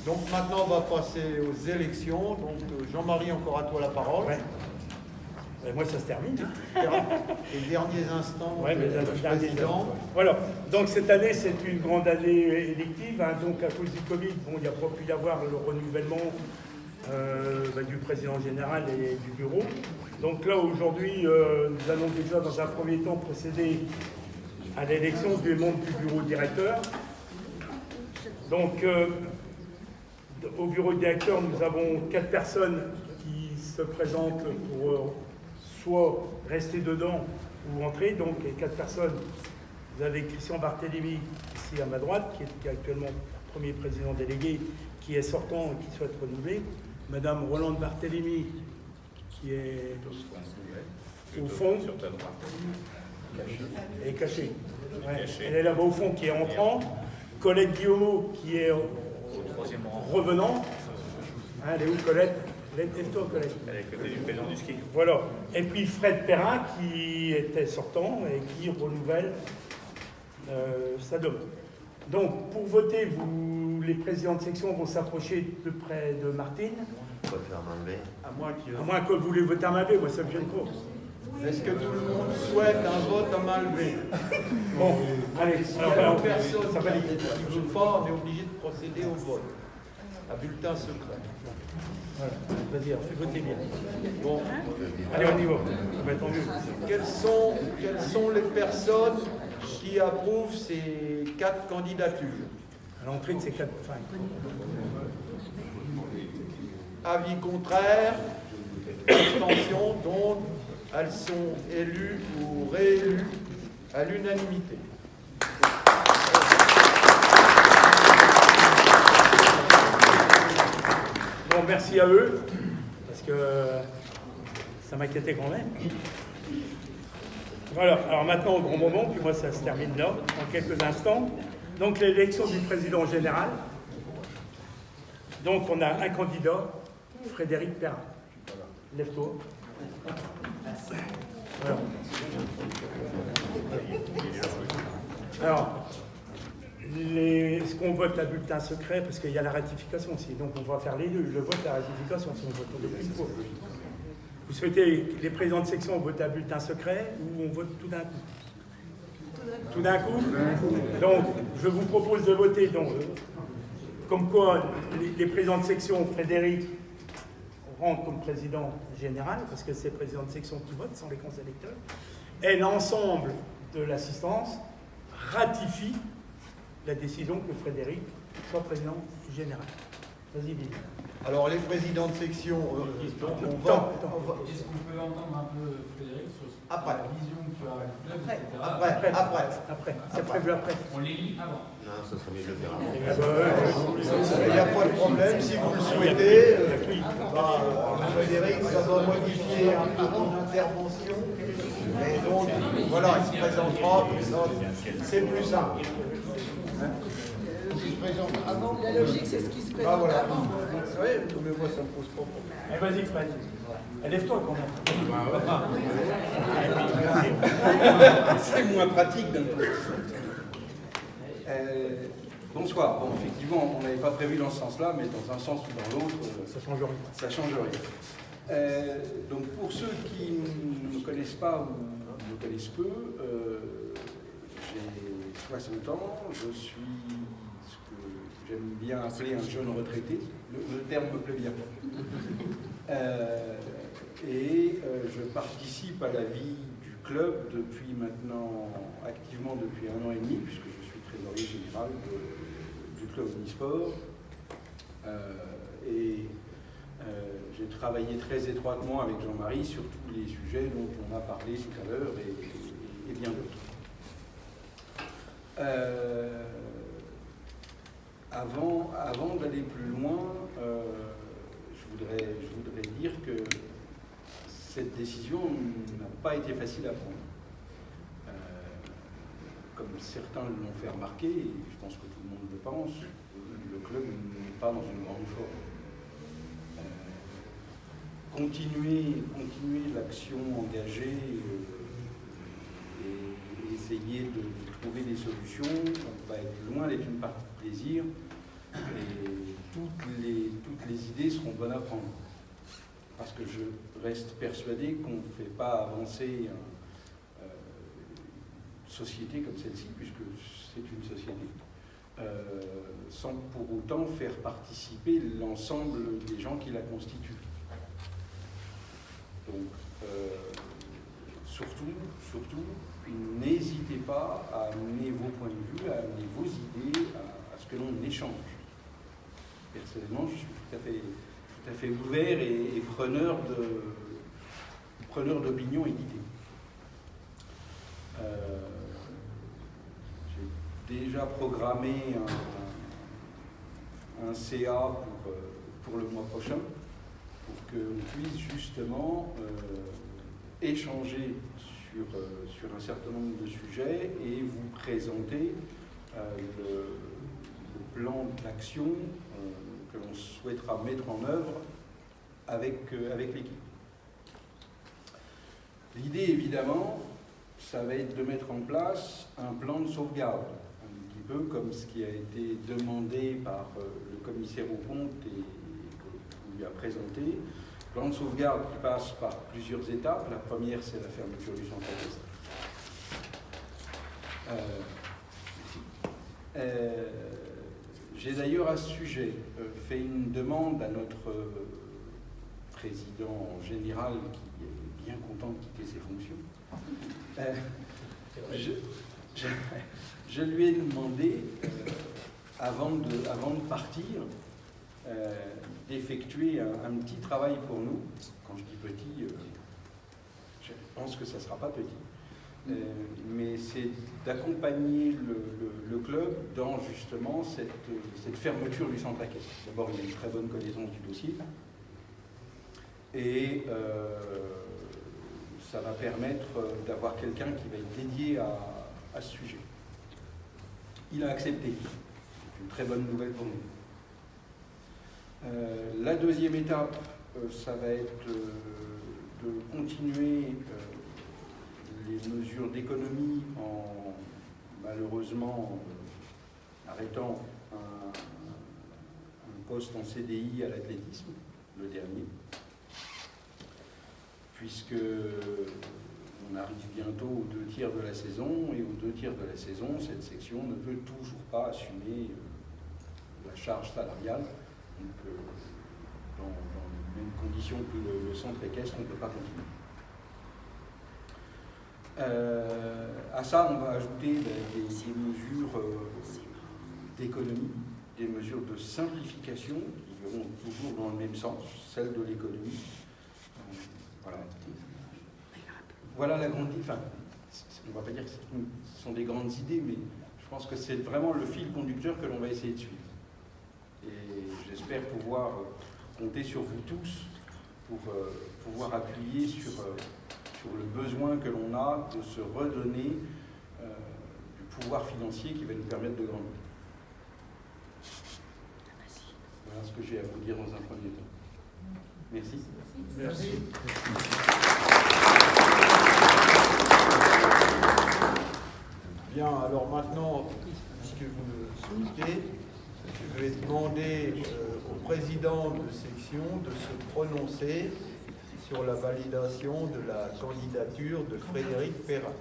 Donc maintenant, on va passer aux élections. Donc Jean-Marie, encore à toi la parole. Ouais. Moi, ça se termine. Les derniers instants Ouais, du président. Voilà. Donc cette année, c'est une grande année élective. Hein. Donc à cause du Covid, bon, il n'y a pas pu y avoir le renouvellement du président général et du bureau. Donc là, aujourd'hui, nous allons déjà, dans un premier temps, procéder à l'élection des membres du bureau directeur. Donc, au bureau directeur, nous avons 4 personnes qui se présentent pour soit rester dedans ou entrer. Donc, les 4 personnes, vous avez Christian Barthélémy, ici à ma droite, qui est actuellement premier président délégué, qui est sortant et qui souhaite renouveler. Madame Rolande Barthélémy, qui est au fond. Sur ta droite. Elle est cachée. Ouais. Elle est là-bas au fond, qui est entrant. Colette Guillaumeau, qui est revenant. Hein, elle est où, Colette? Lève-toi, Colette. Elle est à côté du président du ski. Voilà. Et puis Fred Perrin, qui était sortant et qui renouvelle sa demande. Donc, pour voter, les présidents de section vont s'approcher de près de Martine. On va faire main levée. À moins que vous voulez voter à main levée, moi ça me gêne pas. Est-ce que tout le monde souhaite un vote à main levée? Bon, allez, S'il y a personne qui ne veut pas, on est obligé de procéder au vote. À bulletin secret. Voilà. Vas-y, fais voter bien. Bon. Allez, on y va. Ça va être en mieux. Quelles sont les personnes qui approuvent ces 4 candidatures? À l'entrée de ces 4 fins. Avis contraire, abstention, donc elles sont élues ou réélues à l'unanimité. Bon, merci à eux, parce que ça m'inquiétait quand même. Voilà, alors maintenant, au grand moment, puis moi ça se termine là, en quelques instants. Donc l'élection du président général. Donc on a un candidat, Frédéric Perrin. Lève-toi. Voilà. Alors, est-ce qu'on vote à bulletin secret? Parce qu'il y a la ratification aussi, donc on va faire les deux. Je vote la ratification si on vote depuis une fois. Vous souhaitez les présidents de section votent à bulletin secret ou on vote tout d'un coup? Tout d'un coup. Donc, je vous propose de voter donc, comme quoi les présidents de section, Frédéric, rentre comme président général, parce que c'est le président de section qui vote, sans les conseils électeurs, et l'ensemble de l'assistance ratifie la décision que Frédéric soit président général. Vas-y, Bill. Alors les présidents de section, Est-ce qu'on peut entendre un peu Frédéric sur après. la vision que tu as du club, etc. Après. C'est prévu après. On l'élit avant. Non, ça serait mieux de le faire avant. Il n'y a pas de problème, si vous le souhaitez. Frédéric, ça va modifier un peu ton intervention. Mais donc, voilà, il se présentera, c'est plus simple. Il se présente avant. La logique, c'est ce qui se présente voilà. avant. Oui, mais moi, ça ne me pose pas de problème. Vas-y, Fred. Lève-toi quand même. C'est moins pratique d'un coup. Bonsoir. Bon, effectivement, on n'avait pas prévu dans ce sens-là, mais dans un sens ou dans l'autre, Ça change rien. ça change rien. Donc, pour ceux qui ne me connaissent pas ou me connaissent peu, j'ai 60 ans, je suis ce que j'aime bien appeler un jeune retraité. Le terme me plaît bien. Je participe à la vie du club depuis maintenant, activement depuis 1 an et demi, puisque je suis trésorier général du club Omnisport. J'ai travaillé très étroitement avec Jean-Marie sur tous les sujets dont on a parlé tout à l'heure et bien d'autres. Avant d'aller plus loin, je voudrais dire que cette décision n'a pas été facile à prendre. Comme certains l'ont fait remarquer, et je pense que tout le monde le pense, le club n'est pas dans une grande forme. Continuer l'action engagée et essayer de trouver des solutions va être loin d'être une partie de plaisir. Et toute idées seront bonnes à prendre. Parce que je reste persuadé qu'on ne fait pas avancer une société comme celle-ci, puisque c'est une société, sans pour autant faire participer l'ensemble des gens qui la constituent. Donc, surtout, n'hésitez pas à amener vos points de vue, à amener vos idées, à ce que l'on échange. Personnellement, je suis tout à fait ouvert et preneur d'opinions et d'idées. J'ai déjà programmé un CA pour le mois prochain, pour qu'on puisse justement échanger sur un certain nombre de sujets et vous présenter le plan d'action que l'on souhaitera mettre en œuvre avec l'équipe. L'idée, évidemment, ça va être de mettre en place un plan de sauvegarde, un petit peu comme ce qui a été demandé par le commissaire aux comptes et qu'on lui a présenté. Plan de sauvegarde qui passe par plusieurs étapes. La première, c'est la fermeture du centre équestre. J'ai d'ailleurs à ce sujet fait une demande à notre président général qui est bien content de quitter ses fonctions. Je lui ai demandé, avant de partir, d'effectuer un petit travail pour nous. Quand je dis petit, je pense que ça ne sera pas petit. Mais c'est d'accompagner le club dans justement cette fermeture du centre équestre. D'abord, il y a une très bonne connaissance du dossier et ça va permettre d'avoir quelqu'un qui va être dédié à ce sujet. Il a accepté. C'est une très bonne nouvelle pour nous. La deuxième étape, ça va être de continuer les mesures d'économie en malheureusement arrêtant un poste en CDI à l'athlétisme, le dernier, puisque on arrive bientôt aux 2 tiers de la saison, et aux 2 tiers de la saison, cette section ne peut toujours pas assumer la charge salariale. Donc, dans les mêmes conditions que le centre équestre, on ne peut pas continuer. À ça, on va ajouter des mesures d'économie, des mesures de simplification qui iront toujours dans le même sens, celle de l'économie. Voilà la grande idée. Enfin, on ne va pas dire que ce sont des grandes idées, mais je pense que c'est vraiment le fil conducteur que l'on va essayer de suivre. Et j'espère pouvoir compter sur vous tous pour pouvoir appuyer sur le besoin que l'on a de se redonner du pouvoir financier qui va nous permettre de grandir. Voilà ce que j'ai à vous dire dans un premier temps. Merci. Merci. Bien, alors maintenant, puisque vous le souhaitez, je vais demander au président de section de se prononcer sur la validation de la candidature de Frédéric Perrin.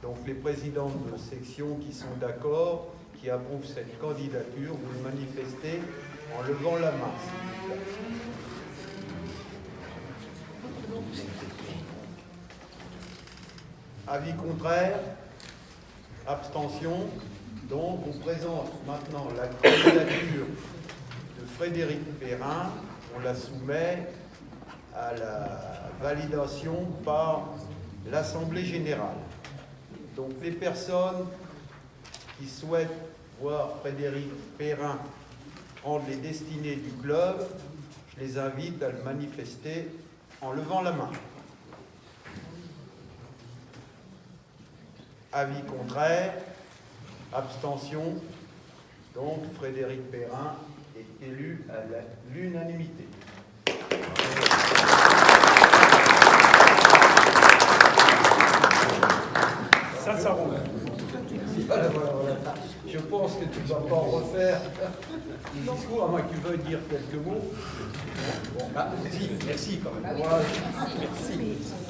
Donc les présidents de section qui sont d'accord, qui approuvent cette candidature, vous le manifestez en levant la main. Avis contraire? Abstention? Donc on présente maintenant la candidature de Frédéric Perrin. On la soumet à la validation par l'Assemblée générale. Donc les personnes qui souhaitent voir Frédéric Perrin prendre les destinées du club, je les invite à le manifester en levant la main. Avis contraire, abstention. Donc Frédéric Perrin est élu à l'unanimité. Ça roule. Voilà. Je pense que tu ne vas pas en refaire le discours, à moins que tu veuilles dire quelques mots. Bon, bah, si, merci quand même. Voilà. Merci.